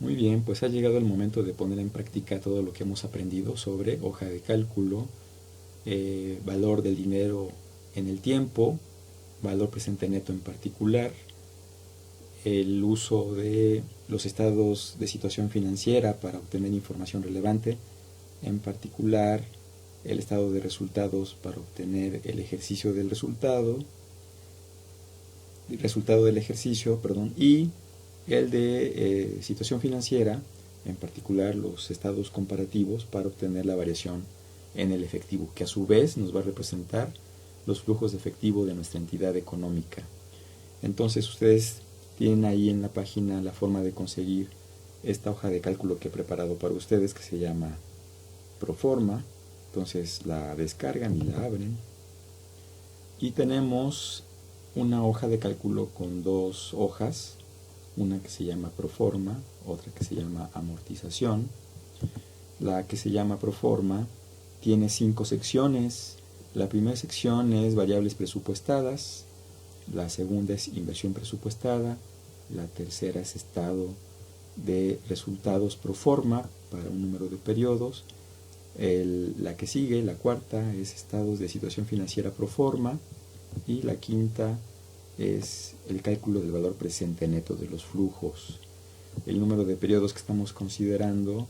Muy bien, pues ha llegado el momento de poner en práctica todo lo que hemos aprendido sobre hoja de cálculo, valor del dinero en el tiempo, valor presente neto en particular, el uso de los estados de situación financiera para obtener información relevante, en particular el estado de resultados para obtener el ejercicio del resultado, del ejercicio, y el de situación financiera, en particular los estados comparativos para obtener la variación en el efectivo, que a su vez nos va a representar los flujos de efectivo de nuestra entidad económica. Entonces ustedes tienen ahí en la página la forma de conseguir esta hoja de cálculo que he preparado para ustedes, que se llama Proforma. Entonces la descargan y la abren. Y tenemos una hoja de cálculo con dos hojas, una que se llama Proforma, otra que se llama Amortización. La que se llama Proforma tiene 5 secciones. La primera sección es variables presupuestadas, la segunda es inversión presupuestada, la tercera es estado de resultados pro forma para un número de periodos, la que sigue, la cuarta, es estados de situación financiera pro forma, y la quinta es el cálculo del valor presente neto de los flujos. El número de periodos que estamos considerando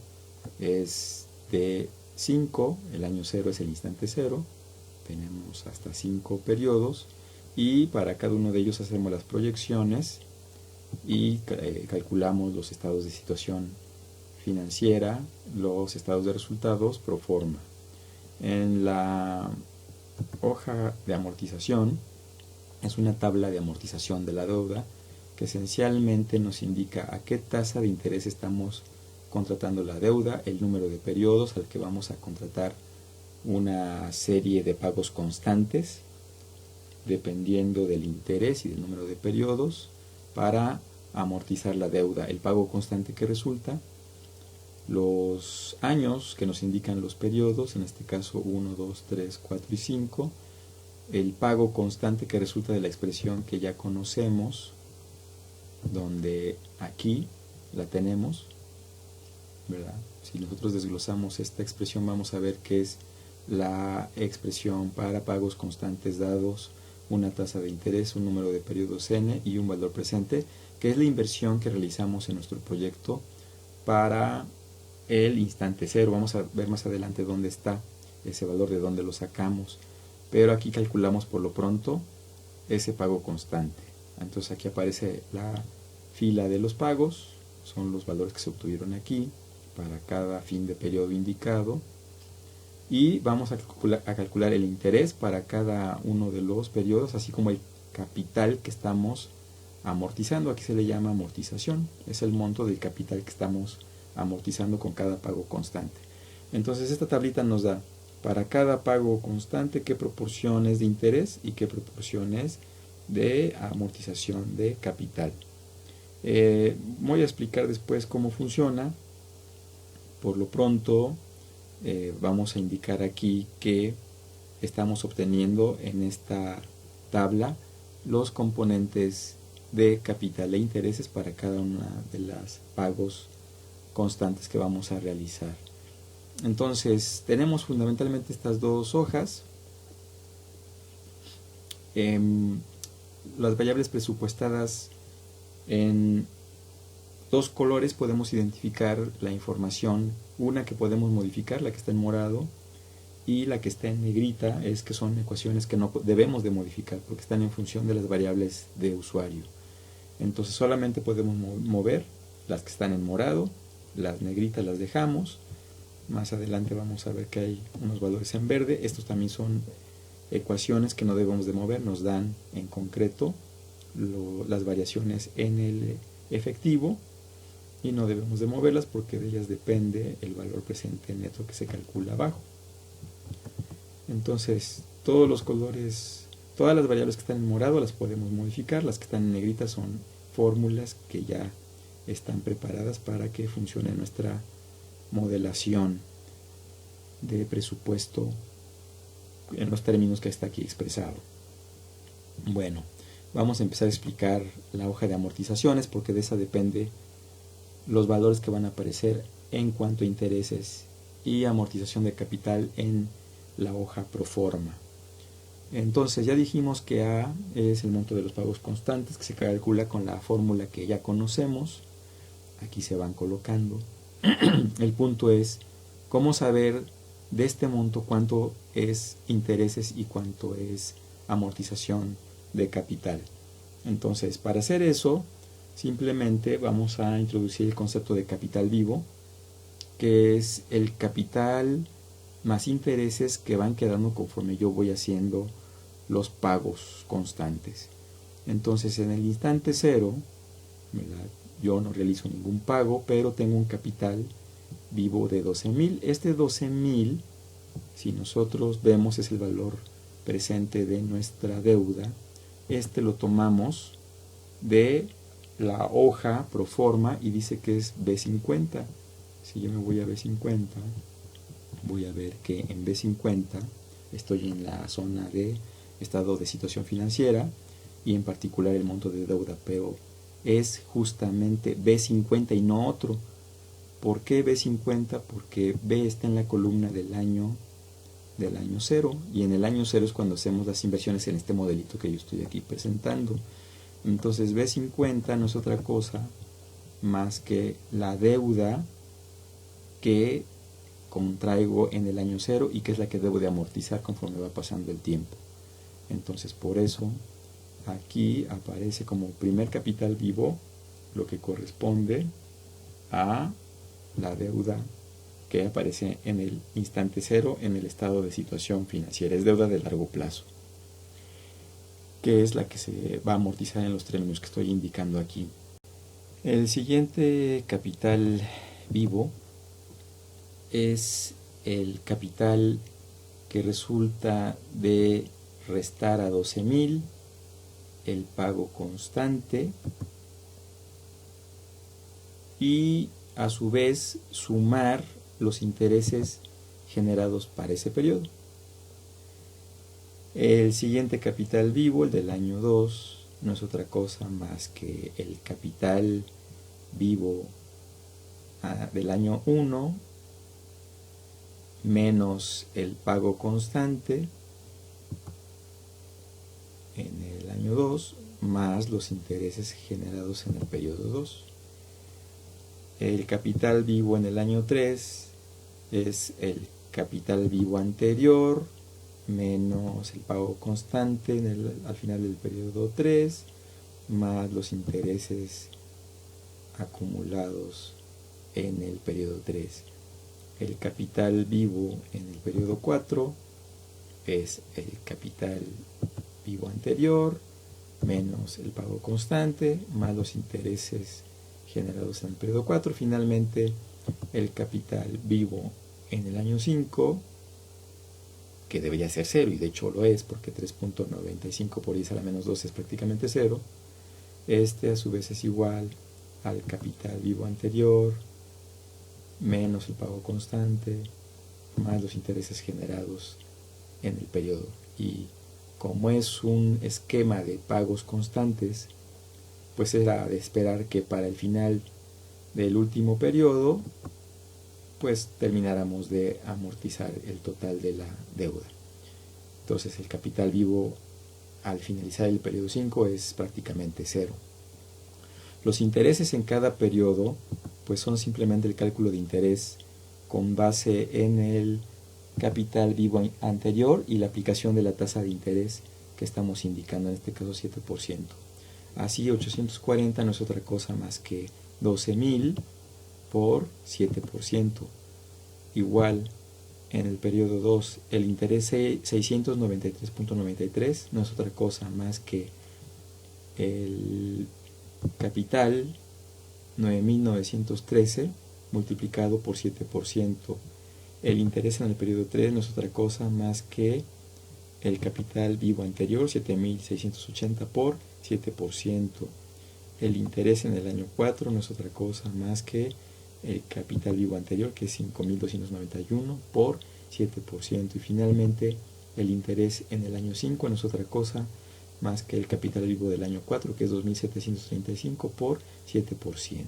es de 5, el año 0 es el instante 0, tenemos hasta 5 periodos, y para cada uno de ellos hacemos las proyecciones y calculamos los estados de situación financiera, los estados de resultados pro forma. En la hoja de amortización es una tabla de amortización de la deuda que esencialmente nos indica a qué tasa de interés estamos contratando la deuda, el número de periodos al que vamos a contratar una serie de pagos constantes dependiendo del interés y del número de periodos para amortizar la deuda, el pago constante que resulta, los años que nos indican los periodos, en este caso 1, 2, 3, 4 y 5, el pago constante que resulta de la expresión que ya conocemos, donde aquí la tenemos, ¿verdad? Si nosotros desglosamos esta expresión vamos a ver que es la expresión para pagos constantes dados una tasa de interés, un número de periodos n y un valor presente, que es la inversión que realizamos en nuestro proyecto para el instante cero. Vamos a ver más adelante dónde está ese valor, de dónde lo sacamos, pero aquí calculamos por lo pronto ese pago constante. Entonces aquí aparece la fila de los pagos, son los valores que se obtuvieron aquí para cada fin de periodo indicado, y vamos a calcular el interés para cada uno de los periodos, así como el capital que estamos amortizando. Aquí se le llama amortización, es el monto del capital que estamos amortizando con cada pago constante. Entonces esta tablita nos da para cada pago constante qué proporciones de interés y qué proporciones de amortización de capital. Voy a explicar después cómo funciona. Por lo pronto vamos a indicar aquí que estamos obteniendo en esta tabla los componentes de capital e intereses para cada una de las pagos constantes que vamos a realizar. Entonces tenemos fundamentalmente estas dos hojas. Las variables presupuestadas en dos colores podemos identificar la información, una que podemos modificar, la que está en morado, y la que está en negrita es que son ecuaciones que no debemos de modificar porque están en función de las variables de usuario. Entonces solamente podemos mover las que están en morado, las negritas las dejamos. Más adelante vamos a ver que hay unos valores en verde. Estos también son ecuaciones que no debemos de mover, nos dan en concreto las variaciones en el efectivo y no debemos de moverlas porque de ellas depende el valor presente neto que se calcula abajo. Entonces todos los colores, todas las variables que están en morado las podemos modificar, las que están en negrita son fórmulas que ya están preparadas para que funcione nuestra modelación de presupuesto en los términos que está aquí expresado. Bueno, vamos a empezar a explicar la hoja de amortizaciones porque de esa depende los valores que van a aparecer en cuanto a intereses y amortización de capital en la hoja proforma. Entonces ya dijimos que A es el monto de los pagos constantes, que se calcula con la fórmula que ya conocemos. Aquí se van colocando. El punto es cómo saber de este monto cuánto es intereses y cuánto es amortización de capital. Entonces, para hacer eso, simplemente vamos a introducir el concepto de capital vivo, que es el capital más intereses que van quedando conforme yo voy haciendo los pagos constantes. Entonces, en el instante cero, ¿verdad?, yo no realizo ningún pago, pero tengo un capital vivo de 12,000. Este 12,000, si nosotros vemos, es el valor presente de nuestra deuda. Este lo tomamos de la hoja proforma y dice que es B50. Si yo me voy a B50, voy a ver que en B50 estoy en la zona de estado de situación financiera y en particular el monto de deuda, pero es justamente B50 y no otro. ¿Por qué B50? Porque B está en la columna del año 0, y en el año 0 es cuando hacemos las inversiones en este modelito que yo estoy aquí presentando. Entonces B50 no es otra cosa más que la deuda que contraigo en el año 0 y que es la que debo de amortizar conforme va pasando el tiempo. Entonces por eso aquí aparece como primer capital vivo lo que corresponde a la deuda que aparece en el instante 0 en el estado de situación financiera. Es deuda de largo plazo, que es la que se va a amortizar en los términos que estoy indicando aquí. El siguiente capital vivo es el capital que resulta de restar a 12,000 el pago constante y a su vez sumar los intereses generados para ese periodo. El siguiente capital vivo, el del año 2, no es otra cosa más que el capital vivo del año 1 menos el pago constante en el año 2 más los intereses generados en el periodo 2. El capital vivo en el año 3 es el capital vivo anterior menos el pago constante al final del periodo 3 más los intereses acumulados en el periodo 3. El capital vivo en el periodo 4 es el capital vivo anterior menos el pago constante más los intereses generados en el periodo 4. Finalmente, el capital vivo en el año 5, que debería ser 0, y de hecho lo es, porque 3.95 por 10 a la menos 2 es prácticamente 0. Este a su vez es igual al capital vivo anterior menos el pago constante más los intereses generados en el periodo. Y como es un esquema de pagos constantes, pues era de esperar que para el final del último periodo pues termináramos de amortizar el total de la deuda. Entonces el capital vivo al finalizar el periodo 5 es prácticamente 0. Los intereses en cada periodo pues son simplemente el cálculo de interés con base en el capital vivo anterior y la aplicación de la tasa de interés que estamos indicando, en este caso 7%. Así 840 no es otra cosa más que 12,000 por 7%. Igual en el periodo 2 el interés 693.93 no es otra cosa más que el capital 9.913 multiplicado por 7%. El interés en el periodo 3 no es otra cosa más que el capital vivo anterior 7.680 por 7%. El interés en el año 4 no es otra cosa más que el capital vivo anterior, que es 5.291 por 7%. Y finalmente el interés en el año 5 no es otra cosa más que el capital vivo del año 4, que es 2.735 por 7%.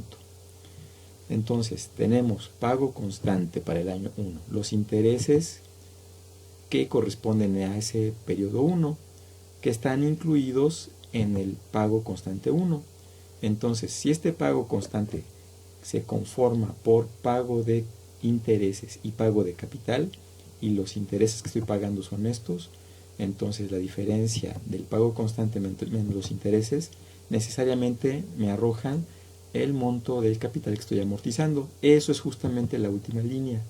Entonces, tenemos pago constante para el año 1, los intereses que corresponden a ese periodo 1, que están incluidos en el pago constante 1. Entonces, si este pago constante se conforma por pago de intereses y pago de capital, y los intereses que estoy pagando son estos, entonces la diferencia del pago constante menos los intereses necesariamente me arrojan el monto del capital que estoy amortizando. Eso es justamente la última línea.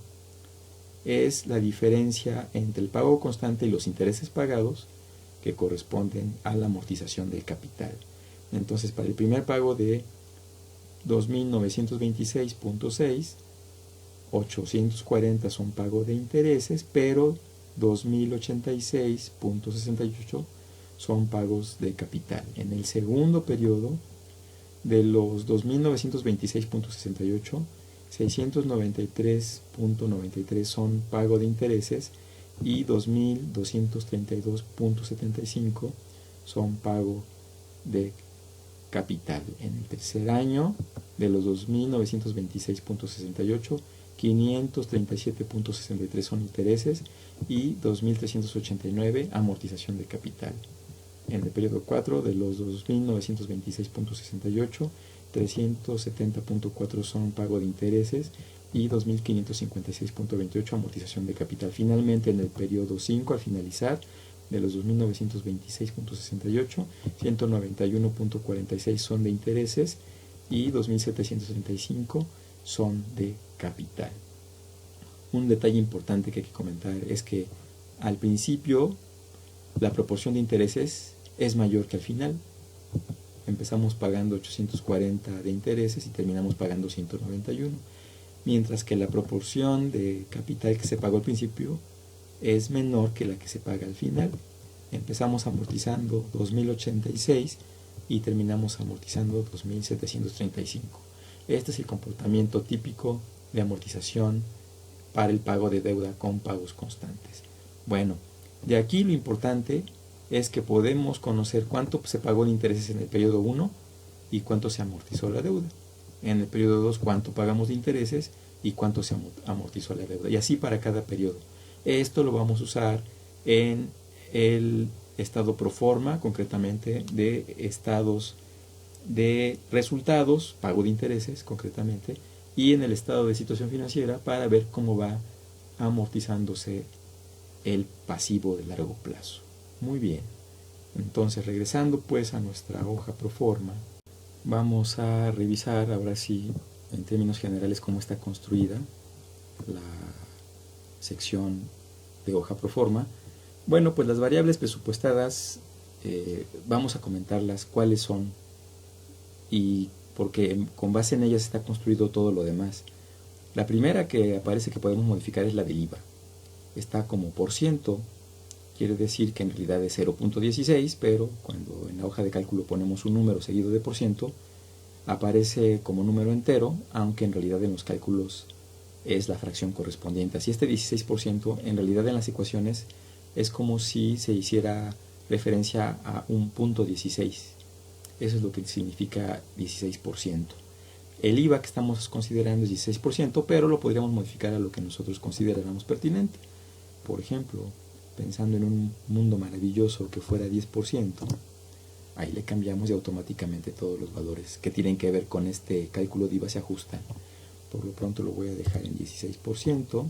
Es la diferencia entre el pago constante y los intereses pagados que corresponden a la amortización del capital. Entonces, para el primer pago de 2.926.6, 840 son pago de intereses, pero 2.086.68 son pagos de capital. En el segundo periodo, de los 2.926.68, 693.93 son pago de intereses y 2.232.75 son pago de capital. En el tercer año, de los 2.926.68, 537.63 son intereses y 2.389 amortización de capital. En el periodo 4, de los 2.926.68, 370.4 son pago de intereses y 2.556.28 amortización de capital. Finalmente, en el periodo 5, al finalizar, de los 2.926.68, 191.46 son de intereses y 2.735 son de capital. Un detalle importante que hay que comentar es que al principio la proporción de intereses es mayor que al final. Empezamos pagando 840 de intereses y terminamos pagando 191, mientras que la proporción de capital que se pagó al principio es menor que la que se paga al final. Empezamos amortizando 2.086 y terminamos amortizando 2.735. Este es el comportamiento típico de amortización para el pago de deuda con pagos constantes. Bueno, de aquí lo importante es que podemos conocer cuánto se pagó de intereses en el periodo 1 y cuánto se amortizó la deuda. En el periodo 2, cuánto pagamos de intereses y cuánto se amortizó la deuda. Y así para cada periodo. Esto lo vamos a usar en el estado pro forma, concretamente de estados de resultados, pago de intereses concretamente, y en el estado de situación financiera para ver cómo va amortizándose el pasivo de largo plazo. Muy bien, entonces regresando pues a nuestra hoja pro forma, vamos a revisar ahora sí en términos generales cómo está construida la sección de hoja pro forma. Bueno, pues las variables presupuestadas vamos a comentarlas cuáles son y porque con base en ellas está construido todo lo demás. La primera que aparece que podemos modificar es la del IVA. Está como por ciento, quiere decir que en realidad es 0.16, pero cuando en la hoja de cálculo ponemos un número seguido de por ciento, aparece como número entero, aunque en realidad en los cálculos es la fracción correspondiente. Así este 16% en realidad en las ecuaciones es como si se hiciera referencia a un punto 16. Eso es lo que significa 16%. El IVA que estamos considerando es 16%, pero lo podríamos modificar a lo que nosotros consideráramos pertinente. Por ejemplo, pensando en un mundo maravilloso que fuera 10%, ahí le cambiamos y automáticamente todos los valores que tienen que ver con este cálculo de IVA se ajustan. Por lo pronto lo voy a dejar en 16%,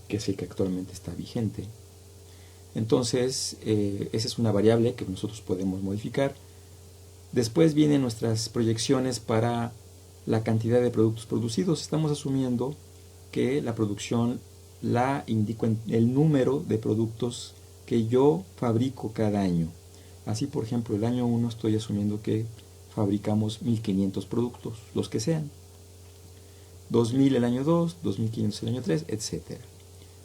que es el que actualmente está vigente. Entonces, esa es una variable que nosotros podemos modificar. Después vienen nuestras proyecciones para la cantidad de productos producidos. Estamos asumiendo que la producción la indico en el número de productos que yo fabrico cada año. Así, por ejemplo, el año 1 estoy asumiendo que fabricamos 1.500 productos, los que sean. 2.000 el año 2, 2.500 el año 3, etc.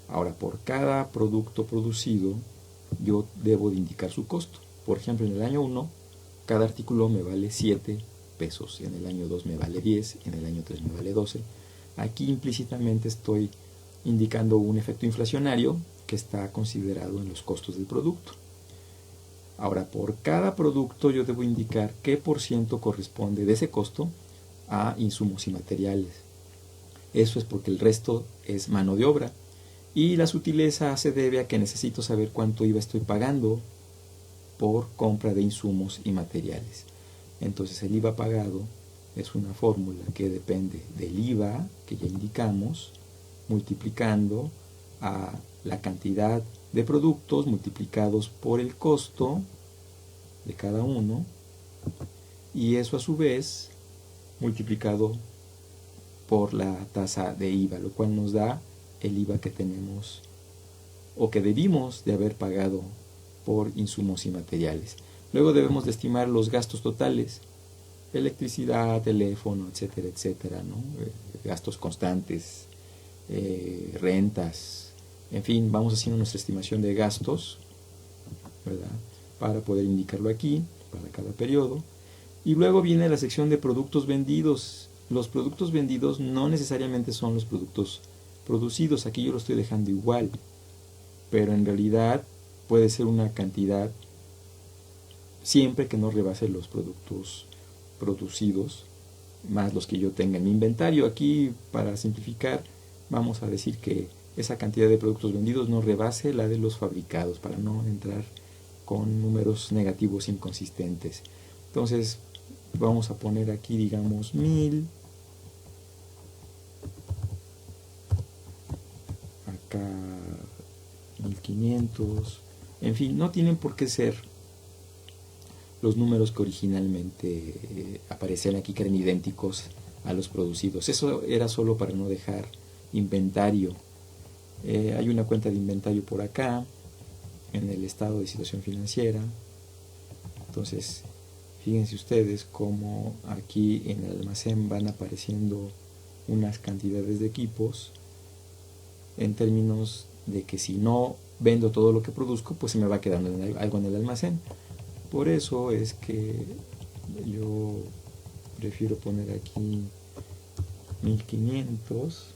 Ahora, por cada producto producido, yo debo de indicar su costo. Por ejemplo, en el año 1, cada artículo me vale 7 pesos. En el año 2 me vale 10, en el año 3 me vale 12. Aquí implícitamente estoy indicando un efecto inflacionario que está considerado en los costos del producto. Ahora, por cada producto yo debo indicar qué por ciento corresponde de ese costo a insumos y materiales. Eso es porque el resto es mano de obra. Y la sutileza se debe a que necesito saber cuánto IVA estoy pagando por compra de insumos y materiales. Entonces el IVA pagado es una fórmula que depende del IVA que ya indicamos, multiplicando a la cantidad de productos multiplicados por el costo de cada uno, y eso a su vez multiplicado por la tasa de IVA, lo cual nos da el IVA que tenemos o que debimos de haber pagado por insumos y materiales. Luego debemos de estimar los gastos totales: electricidad, teléfono, etcétera, etcétera, ¿no? Gastos constantes, rentas, en fin, vamos haciendo nuestra estimación de gastos, ¿verdad?, para poder indicarlo aquí, para cada periodo. Y luego viene la sección de productos vendidos. Los productos vendidos no necesariamente son los productos producidos, aquí yo lo estoy dejando igual, pero en realidad puede ser una cantidad siempre que no rebase los productos producidos más los que yo tenga en mi inventario. Aquí, para simplificar, vamos a decir que esa cantidad de productos vendidos no rebase la de los fabricados, para no entrar con números negativos inconsistentes. Entonces vamos a poner aquí, digamos, 1000, acá 1500, en fin, no tienen por qué ser los números que originalmente aparecían aquí, que eran idénticos a los producidos. Eso era solo para no dejar inventario. Hay una cuenta de inventario por acá en el estado de situación financiera. Entonces fíjense ustedes cómo aquí en el almacén van apareciendo unas cantidades de equipos, en términos de que si no vendo todo lo que produzco, pues se me va quedando algo en el almacén. Por eso es que yo prefiero poner aquí 1500,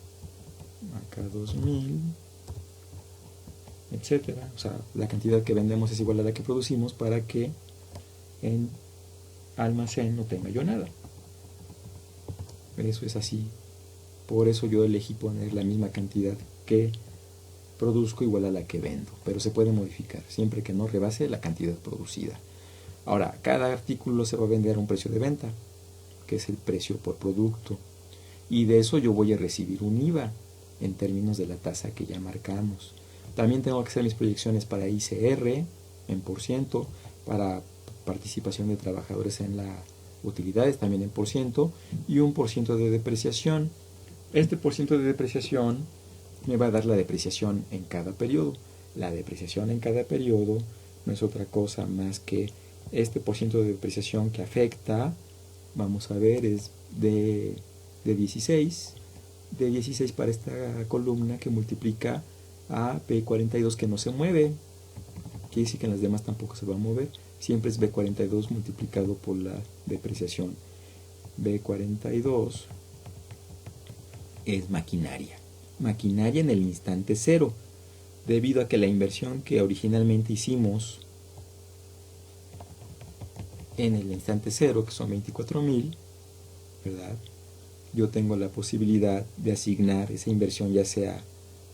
acá 2000, etcétera. O sea, la cantidad que vendemos es igual a la que producimos, para que en almacén no tenga yo nada. Eso es así. Por eso yo elegí poner la misma cantidad que produzco igual a la que vendo, pero se puede modificar siempre que no rebase la cantidad producida. Ahora, cada artículo se va a vender a un precio de venta, que es el precio por producto, y de eso yo voy a recibir un IVA en términos de la tasa que ya marcamos. También tengo que hacer mis proyecciones para ICR en %, para participación de trabajadores en las utilidades también en %, y un % de depreciación. Este % de depreciación me va a dar la depreciación en cada periodo. La depreciación en cada periodo no es otra cosa más que este % de depreciación que afecta, vamos a ver, es de 16 para esta columna, que multiplica a B42, que no se mueve. Quiere decir que en las demás tampoco se va a mover. Siempre es B42 multiplicado por la depreciación. B42 es maquinaria. Maquinaria en el instante cero, debido a que la inversión que originalmente hicimos en el instante cero, que son 24,000, ¿verdad?, yo tengo la posibilidad de asignar esa inversión ya sea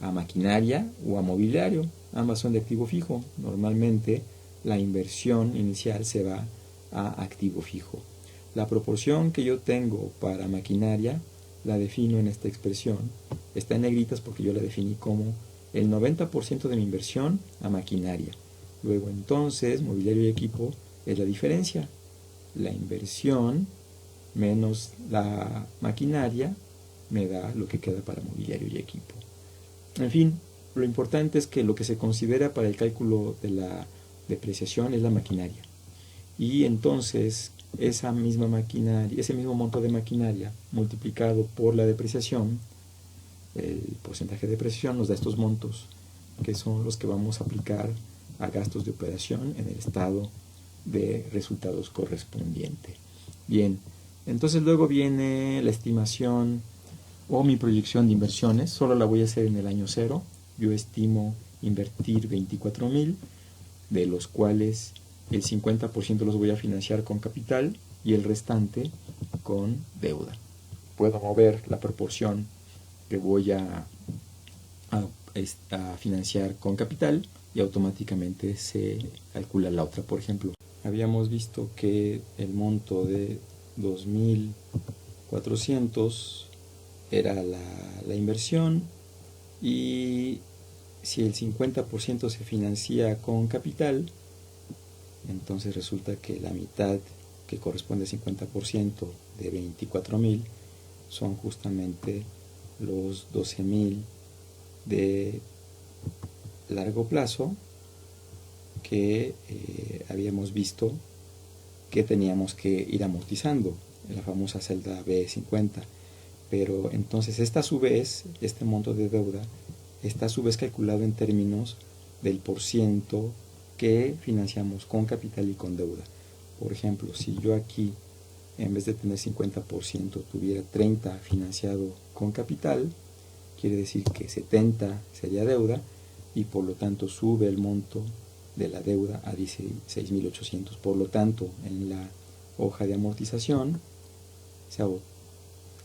a maquinaria o a mobiliario. Ambas son de activo fijo. Normalmente la inversión inicial se va a activo fijo. La proporción que yo tengo para maquinaria la defino en esta expresión. Está en negritas porque yo la definí como el 90% de mi inversión a maquinaria. Luego entonces mobiliario y equipo es la diferencia. La inversión menos la maquinaria me da lo que queda para mobiliario y equipo. En fin, lo importante es que lo que se considera para el cálculo de la depreciación es la maquinaria. Y entonces esa misma maquinaria, ese mismo monto de maquinaria multiplicado por la depreciación, el porcentaje de depreciación, nos da estos montos, que son los que vamos a aplicar a gastos de operación en el estado de resultados correspondiente. Bien, entonces luego viene la estimación o mi proyección de inversiones. Solo la voy a hacer en el año cero. Yo estimo invertir 24,000, de los cuales el 50% los voy a financiar con capital y el restante con deuda. puedo mover la proporción que voy a financiar con capital y automáticamente se calcula la otra. Por ejemplo, habíamos visto que el monto de 2.400 era la inversión, y si el 50% se financia con capital, entonces resulta que la mitad, que corresponde al 50% de 24.000, son justamente los 12.000 de largo plazo que habíamos visto que teníamos que ir amortizando, la famosa celda B50. Pero entonces esta a su vez, este monto de deuda, está a su vez calculado en términos del porciento que financiamos con capital y con deuda. Por ejemplo, si yo aquí, en vez de tener 50%, tuviera 30% financiado con capital, quiere decir que 70% sería deuda, y por lo tanto sube el monto de la deuda a 16.800. Por lo tanto, en la hoja de amortización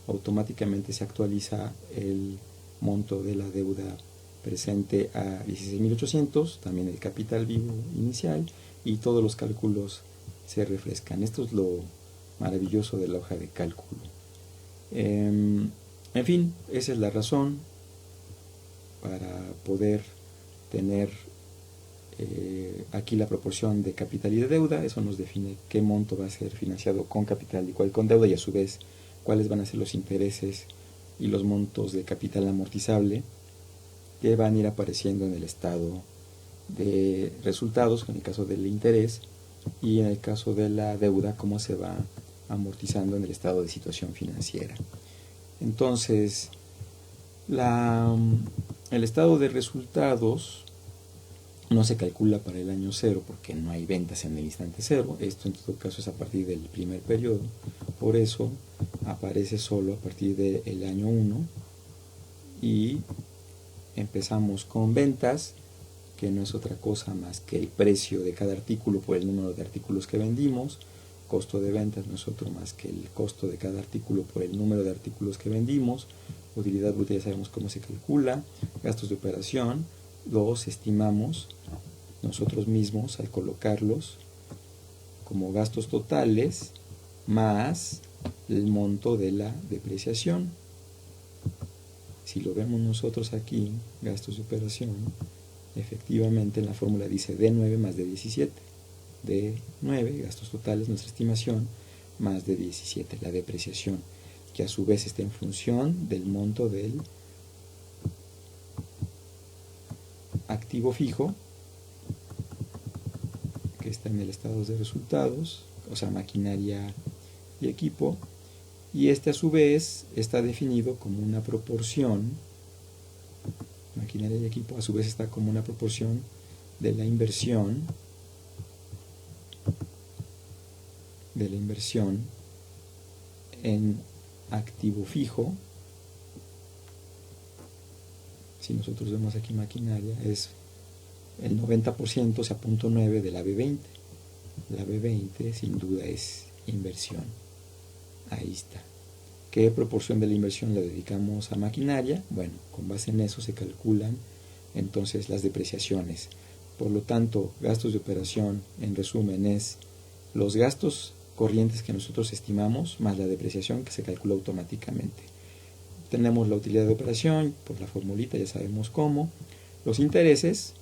automáticamente se actualiza el monto de la deuda presente a 16.800, también el capital vivo inicial, y todos los cálculos se refrescan. Esto es lo maravilloso de la hoja de cálculo. En fin, esa es la razón para poder tener aquí la proporción de capital y de deuda. Eso nos define qué monto va a ser financiado con capital y cuál con deuda, y a su vez cuáles van a ser los intereses y los montos de capital amortizable que van a ir apareciendo en el estado de resultados, en el caso del interés, y en el caso de la deuda, cómo se va amortizando en el estado de situación financiera. Entonces, el estado de resultados no se calcula para el año cero porque no hay ventas en el instante cero. Esto en todo caso es a partir del primer periodo. Por eso aparece solo a partir del año 1, y empezamos con ventas, que no es otra cosa más que el precio de cada artículo por el número de artículos que vendimos. Costo de ventas no es otro más que el costo de cada artículo por el número de artículos que vendimos. Utilidad bruta ya sabemos cómo se calcula. Gastos de operación los estimamos nosotros mismos al colocarlos como gastos totales más el monto de la depreciación. Si lo vemos nosotros aquí, gastos de operación, efectivamente en la fórmula dice D9 más D17. D9, gastos totales, nuestra estimación, más D17, la depreciación, que a su vez está en función del monto del activo fijo, que está en el estado de resultados, o sea, maquinaria y equipo, y este a su vez está definido como una proporción, maquinaria y equipo a su vez está como una proporción de la inversión en activo fijo. Si nosotros vemos aquí maquinaria, es el 90%, o sea, 0.9 de la B20. La B20 sin duda es inversión. Ahí está. ¿Qué proporción de la inversión le dedicamos a maquinaria? Bueno, con base en eso se calculan entonces las depreciaciones. Por lo tanto, gastos de operación, en resumen, es los gastos corrientes que nosotros estimamos más la depreciación, que se calcula automáticamente. Tenemos la utilidad de operación, por la formulita ya sabemos cómo. Los intereses,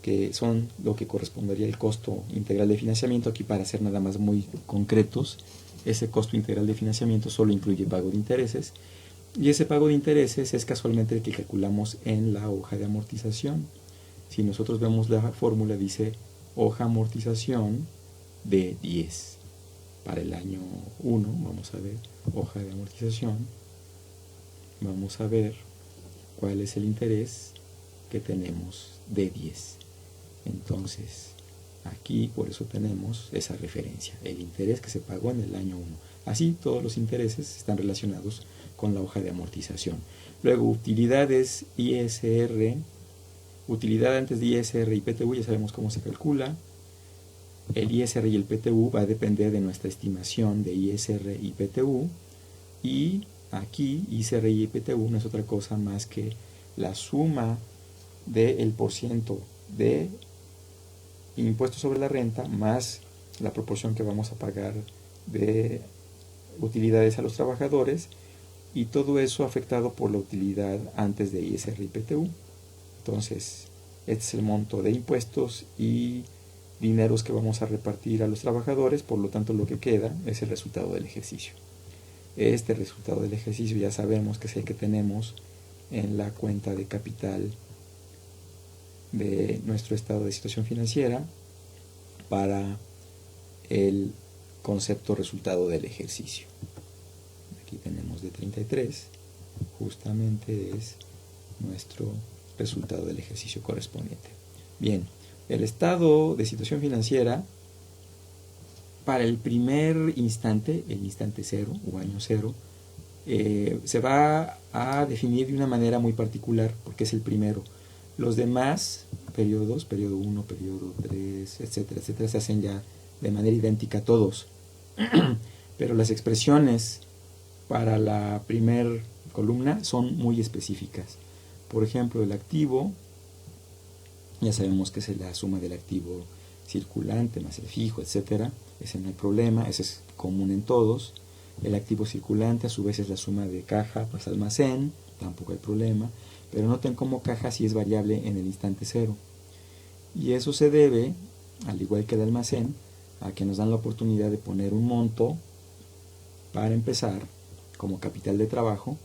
que son lo que correspondería al costo integral de financiamiento. Aquí, para ser nada más muy concretos, ese costo integral de financiamiento solo incluye pago de intereses, y ese pago de intereses es casualmente el que calculamos en la hoja de amortización. Si nosotros vemos la fórmula, dice hoja amortización de 10. Para el año 1, vamos a ver, hoja de amortización, vamos a ver cuál es el interés que tenemos de 10. Entonces, aquí por eso tenemos esa referencia, el interés que se pagó en el año 1. Así, todos los intereses están relacionados con la hoja de amortización. Luego, utilidades ISR, utilidad antes de ISR y PTU, ya sabemos cómo se calcula. El ISR y el PTU va a depender de nuestra estimación de ISR y PTU. Y aquí ICR y IPTU no es otra cosa más que la suma del porciento de impuestos sobre la renta más la proporción que vamos a pagar de utilidades a los trabajadores, y todo eso afectado por la utilidad antes de ISR y PTU. Entonces, este es el monto de impuestos y dineros que vamos a repartir a los trabajadores, por lo tanto lo que queda es el resultado del ejercicio. Este resultado del ejercicio ya sabemos que es el que tenemos en la cuenta de capital de nuestro estado de situación financiera para el concepto resultado del ejercicio. Aquí tenemos de 33, justamente es nuestro resultado del ejercicio correspondiente. Bien, el estado de situación financiera para el primer instante, el instante cero o año cero, se va a definir de una manera muy particular porque es el primero. Los demás periodos, periodo 1, periodo 3, etcétera, etcétera, se hacen ya de manera idéntica todos. Pero las expresiones para la primer columna son muy específicas. Por ejemplo, el activo, ya sabemos que es la suma del activo circulante más el fijo, etcétera. Ese no hay problema, ese es común en todos. El activo circulante a su vez es la suma de caja más almacén, tampoco hay problema. Pero noten cómo caja sí es variable en el instante cero. Y eso se debe, al igual que el almacén, a que nos dan la oportunidad de poner un monto para empezar como capital de trabajo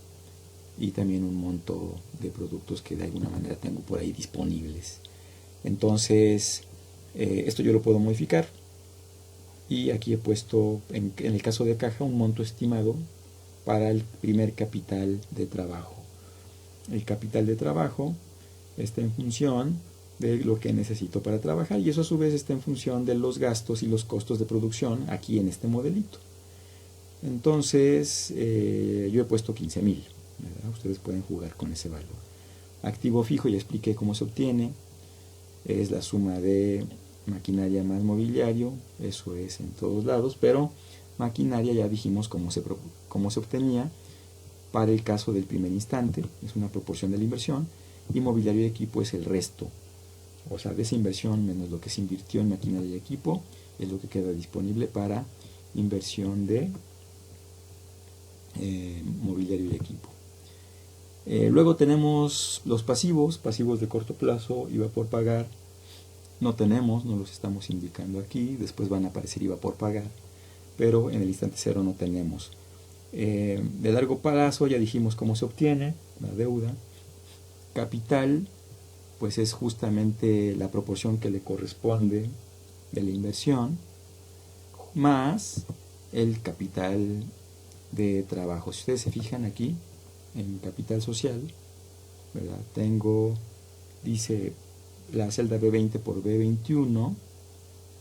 y también un monto de productos que de alguna manera tengo por ahí disponibles. Entonces, esto yo lo puedo modificar y aquí he puesto, en el caso de caja, un monto estimado para el primer capital de trabajo. El capital de trabajo está en función de lo que necesito para trabajar y eso a su vez está en función de los gastos y los costos de producción aquí en este modelito. Entonces, yo he puesto 15,000, ¿verdad? Ustedes pueden jugar con ese valor. Activo fijo, ya expliqué cómo se obtiene, es la suma de maquinaria más mobiliario, eso es en todos lados, pero maquinaria ya dijimos cómo se obtenía para el caso del primer instante, es una proporción de la inversión, y mobiliario y equipo es el resto, o sea, de esa inversión menos lo que se invirtió en maquinaria y equipo, es lo que queda disponible para inversión de mobiliario y equipo. Luego tenemos los pasivos de corto plazo, IVA por pagar, no los estamos indicando aquí, después van a aparecer IVA por pagar, pero en el instante cero no tenemos. De largo plazo ya dijimos cómo se obtiene la deuda. Capital, pues es justamente la proporción que le corresponde de la inversión, más el capital de trabajo. Si ustedes se fijan aquí, en capital social, ¿verdad? Dice la celda B20 por B21,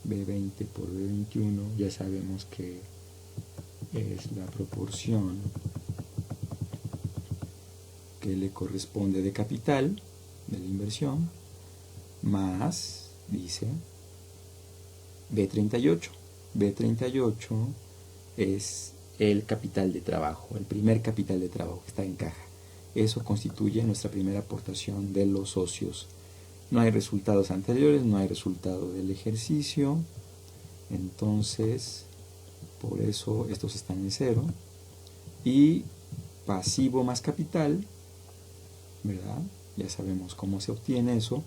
B20 por B21, ya sabemos que es la proporción que le corresponde de capital, de la inversión, más, dice, B38. B38 es el capital de trabajo, el primer capital de trabajo que está en caja. Eso constituye nuestra primera aportación de los socios. No hay resultados anteriores, no hay resultado del ejercicio, entonces por eso estos están en cero. Y pasivo más capital, ¿verdad? Ya sabemos cómo se obtiene eso,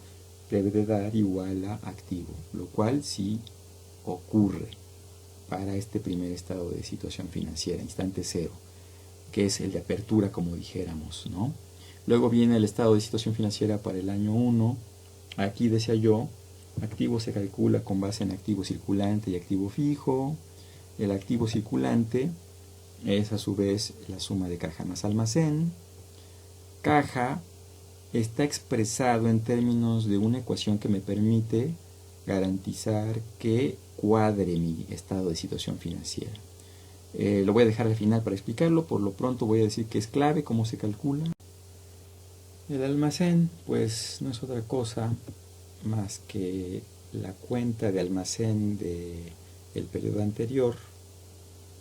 debe de dar igual a activo, lo cual sí ocurre para este primer estado de situación financiera, instante cero, que es el de apertura, como dijéramos, ¿no? Luego viene el estado de situación financiera para el año 1. Aquí decía yo, activo se calcula con base en activo circulante y activo fijo. El activo circulante es a su vez la suma de caja más almacén. Caja está expresado en términos de una ecuación que me permite garantizar que cuadre mi estado de situación financiera. Lo voy a dejar al final para explicarlo, por lo pronto voy a decir que es clave cómo se calcula. El almacén pues no es otra cosa más que la cuenta de almacén del periodo anterior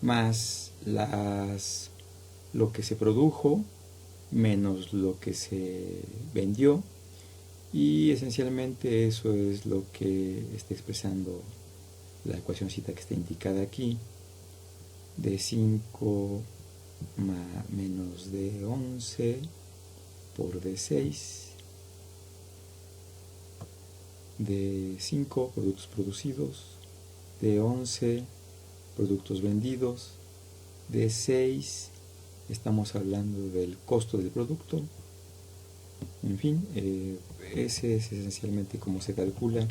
más las lo que se produjo menos lo que se vendió, y esencialmente eso es lo que está expresando la ecuacióncita que está indicada aquí, de 5 menos de 11 por D6, de 5 productos producidos, de 11 productos vendidos, de 6 estamos hablando del costo del producto. En fin, ese es esencialmente cómo se calcula.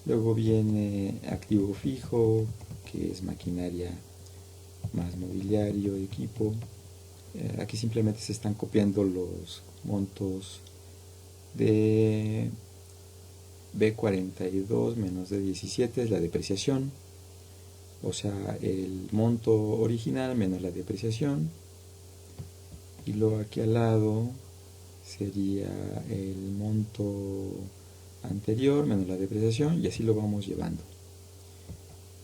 Luego viene activo fijo, que es maquinaria más mobiliario, equipo. Aquí simplemente se están copiando los montos de B42 menos D17, es la depreciación, o sea, el monto original menos la depreciación, y luego aquí al lado sería el monto anterior menos la depreciación, y así lo vamos llevando.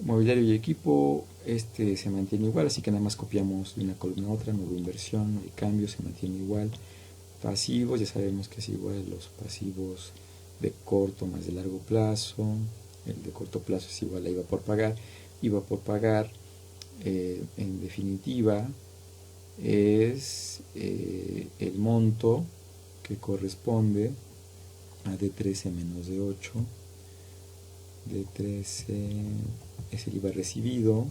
Mobiliario y equipo, este se mantiene igual, así que nada más copiamos de una columna a otra, no hubo inversión, no hay cambio, se mantiene igual. Pasivos, ya sabemos que es igual los pasivos de corto más de largo plazo. El de corto plazo es igual a IVA por pagar. IVA por pagar, en definitiva, es el monto que corresponde a D13 menos D8. D13 es el IVA recibido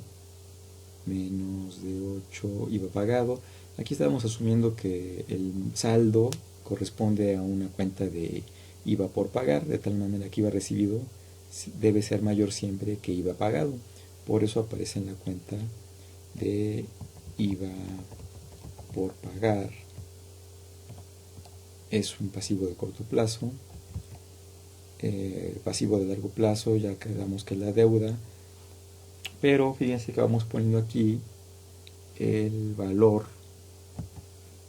menos D8 IVA pagado. Aquí estamos asumiendo que el saldo corresponde a una cuenta de IVA por pagar, de tal manera que IVA recibido debe ser mayor siempre que IVA pagado. Por eso aparece en la cuenta de IVA por pagar. Es un pasivo de corto plazo. Pasivo de largo plazo, ya quedamos que es la deuda, pero fíjense que vamos poniendo aquí el valor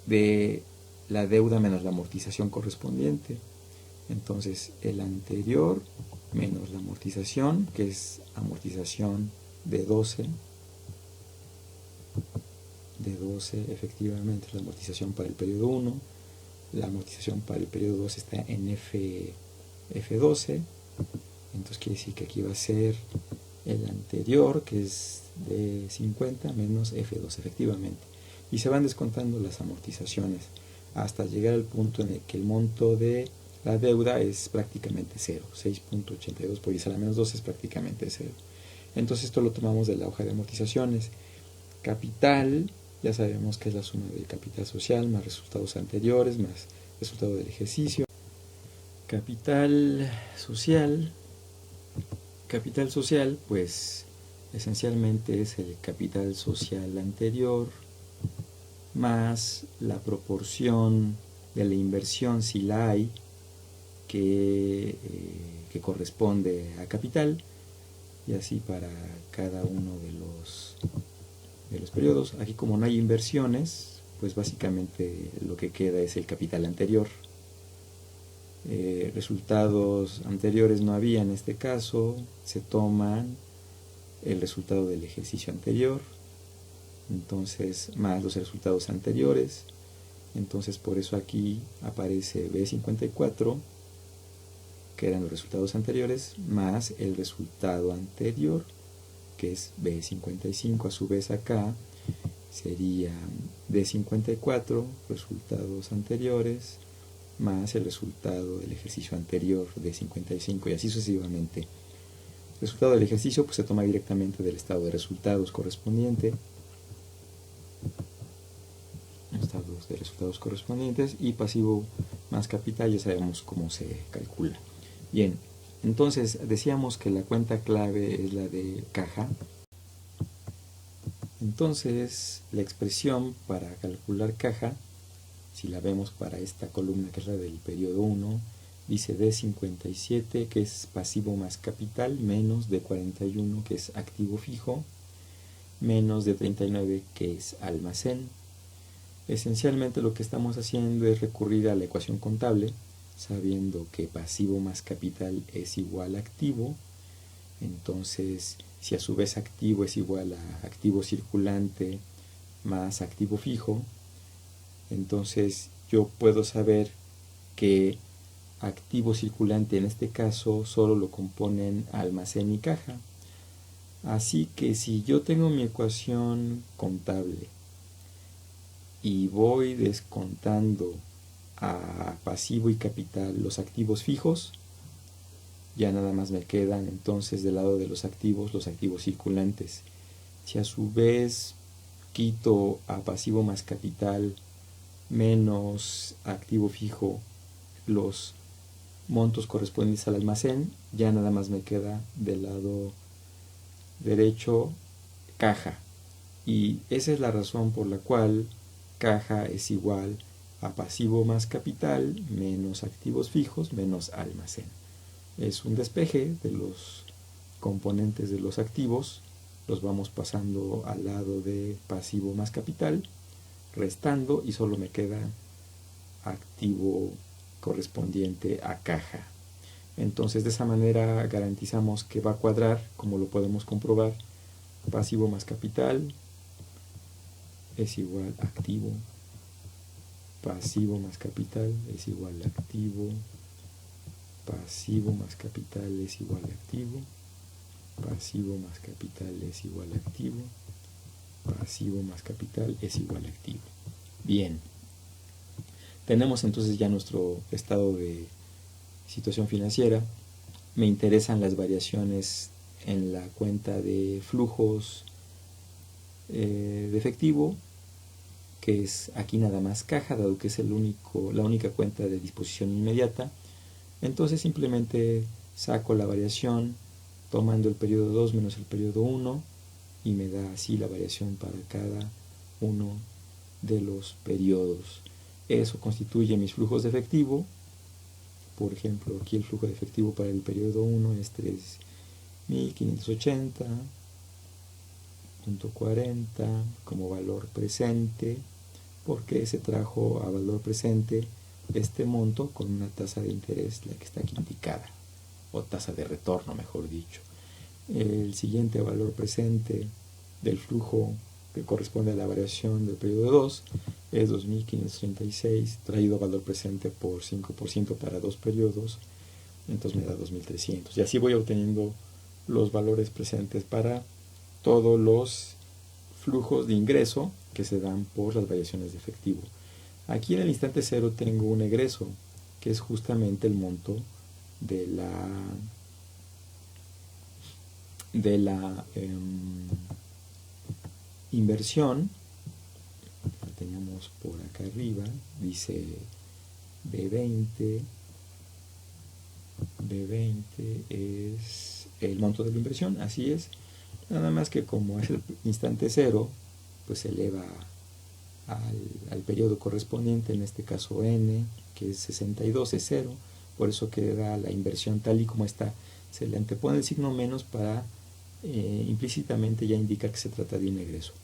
de la deuda menos la amortización correspondiente. Entonces el anterior menos la amortización, que es amortización de 12 efectivamente la amortización para el periodo 1, la amortización para el periodo 2 está en F12, entonces quiere decir que aquí va a ser el anterior, que es de 50 menos F2 efectivamente, y se van descontando las amortizaciones hasta llegar al punto en el que el monto de la deuda es prácticamente cero, 6.82 por 10 a la menos 2 es prácticamente cero. Entonces esto lo tomamos de la hoja de amortizaciones. Capital, ya sabemos que es la suma del capital social más resultados anteriores más resultado del ejercicio. Capital social, pues esencialmente es el capital social anterior más la proporción de la inversión, si la hay, que corresponde a capital, y así para cada uno de los periodos. Aquí, como no hay inversiones, pues básicamente lo que queda es el capital anterior. Resultados anteriores no había en este caso, se toman el resultado del ejercicio anterior, entonces más los resultados anteriores, entonces por eso aquí aparece B54, que eran los resultados anteriores, más el resultado anterior, que es B55. A su vez acá sería D54, resultados anteriores, más el resultado del ejercicio anterior de 55, y así sucesivamente. El resultado del ejercicio pues se toma directamente del estado de resultados correspondiente, estados de resultados correspondientes, y pasivo más capital ya sabemos cómo se calcula. Bien, entonces decíamos que la cuenta clave es la de caja. Entonces la expresión para calcular caja, si la vemos para esta columna que es la del periodo 1, dice D57, que es pasivo más capital, menos D41, que es activo fijo, menos D39, que es almacén. Esencialmente lo que estamos haciendo es recurrir a la ecuación contable, sabiendo que pasivo más capital es igual a activo. Entonces, si a su vez activo es igual a activo circulante más activo fijo, entonces yo puedo saber que activo circulante en este caso solo lo componen almacén y caja. Así que si yo tengo mi ecuación contable y voy descontando a pasivo y capital los activos fijos, ya nada más me quedan entonces del lado de los activos circulantes. Si a su vez quito a pasivo más capital menos activo fijo los montos correspondientes al almacén, ya nada más me queda del lado derecho caja. Y esa es la razón por la cual caja es igual a pasivo más capital menos activos fijos menos almacén. Es un despeje de los componentes de los activos, los vamos pasando al lado de pasivo más capital, restando, y solo me queda activo correspondiente a caja. Entonces de esa manera garantizamos que va a cuadrar, como lo podemos comprobar. Pasivo más capital es igual a activo, pasivo más capital es igual a activo, pasivo más capital es igual a activo, pasivo más capital es igual a activo, pasivo más capital es igual a activo. Bien, tenemos entonces ya nuestro estado de situación financiera. Me interesan las variaciones en la cuenta de flujos de efectivo, que es aquí nada más caja, dado que es la única cuenta de disposición inmediata. Entonces simplemente saco la variación tomando el periodo 2 menos el periodo 1 y me da así la variación para cada uno de los periodos. Eso constituye mis flujos de efectivo. Por ejemplo, aquí el flujo de efectivo para el periodo 1 es 3.580.40 como valor presente, porque se trajo a valor presente este monto con una tasa de interés, la que está aquí indicada, o tasa de retorno, mejor dicho. El siguiente valor presente del flujo que corresponde a la variación del periodo 2 es 2.536, traído a valor presente por 5% para 2 periodos, entonces me da 2.300. Y así voy obteniendo los valores presentes para todos los flujos de ingreso que se dan por las variaciones de efectivo. Aquí en el instante cero tengo un egreso, que es justamente el monto de la inversión. La teníamos por acá arriba, dice B20 es el monto de la inversión, así es, nada más que como es el instante cero, pues se eleva al periodo correspondiente, en este caso n, que es 62, es 0, por eso queda la inversión tal y como está. Se le antepone el signo menos para implícitamente ya indicar que se trata de un egreso.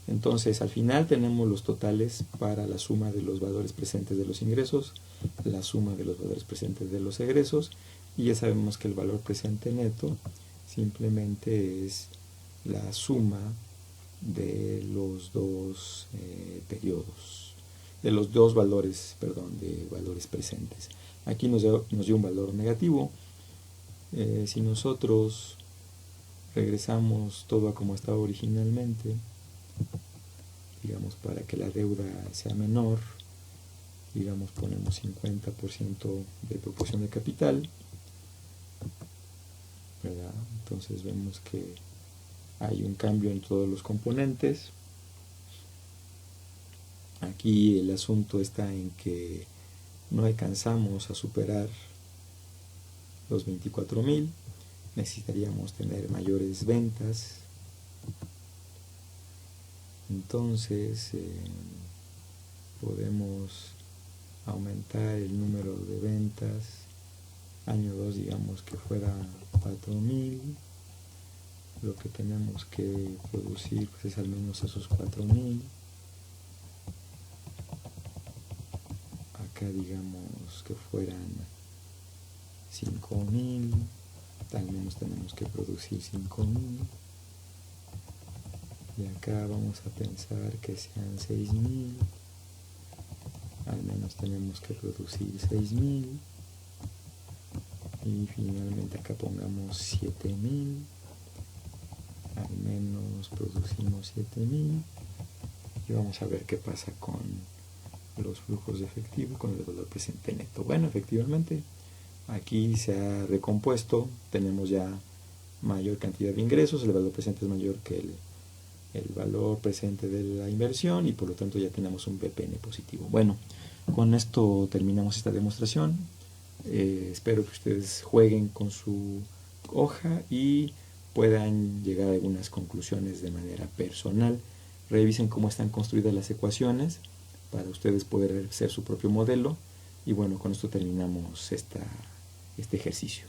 Entonces al final tenemos los totales para la suma de los valores presentes de los ingresos, la suma de los valores presentes de los egresos, y ya sabemos que el valor presente neto simplemente es la suma de los dos periodos, de los dos valores, de valores presentes. Aquí nos dio un valor negativo. Si nosotros regresamos todo a como estaba originalmente, digamos, para que la deuda sea menor, digamos, ponemos 50% de proporción de capital, ¿verdad? Entonces vemos que hay un cambio en todos los componentes. Aquí el asunto está en que no alcanzamos a superar los 24.000, necesitaríamos tener mayores ventas. Entonces podemos aumentar el número de ventas. Año 2 digamos que fuera 4.000. Lo que tenemos que producir pues es al menos esos 4.000. Acá digamos que fueran 5.000. Al menos tenemos que producir 5.000. y acá vamos a pensar que sean 6.000, al menos tenemos que producir 6.000, y finalmente acá pongamos 7.000, al menos producimos 7.000, y vamos a ver qué pasa con los flujos de efectivo, con el valor presente neto. Bueno, efectivamente aquí se ha recompuesto, tenemos ya mayor cantidad de ingresos, el valor presente es mayor que el valor presente de la inversión, y por lo tanto ya tenemos un BPN positivo. Bueno, con esto terminamos esta demostración. Espero que ustedes jueguen con su hoja y puedan llegar a algunas conclusiones de manera personal. Revisen cómo están construidas las ecuaciones para ustedes poder hacer su propio modelo. Y bueno, con esto terminamos este ejercicio.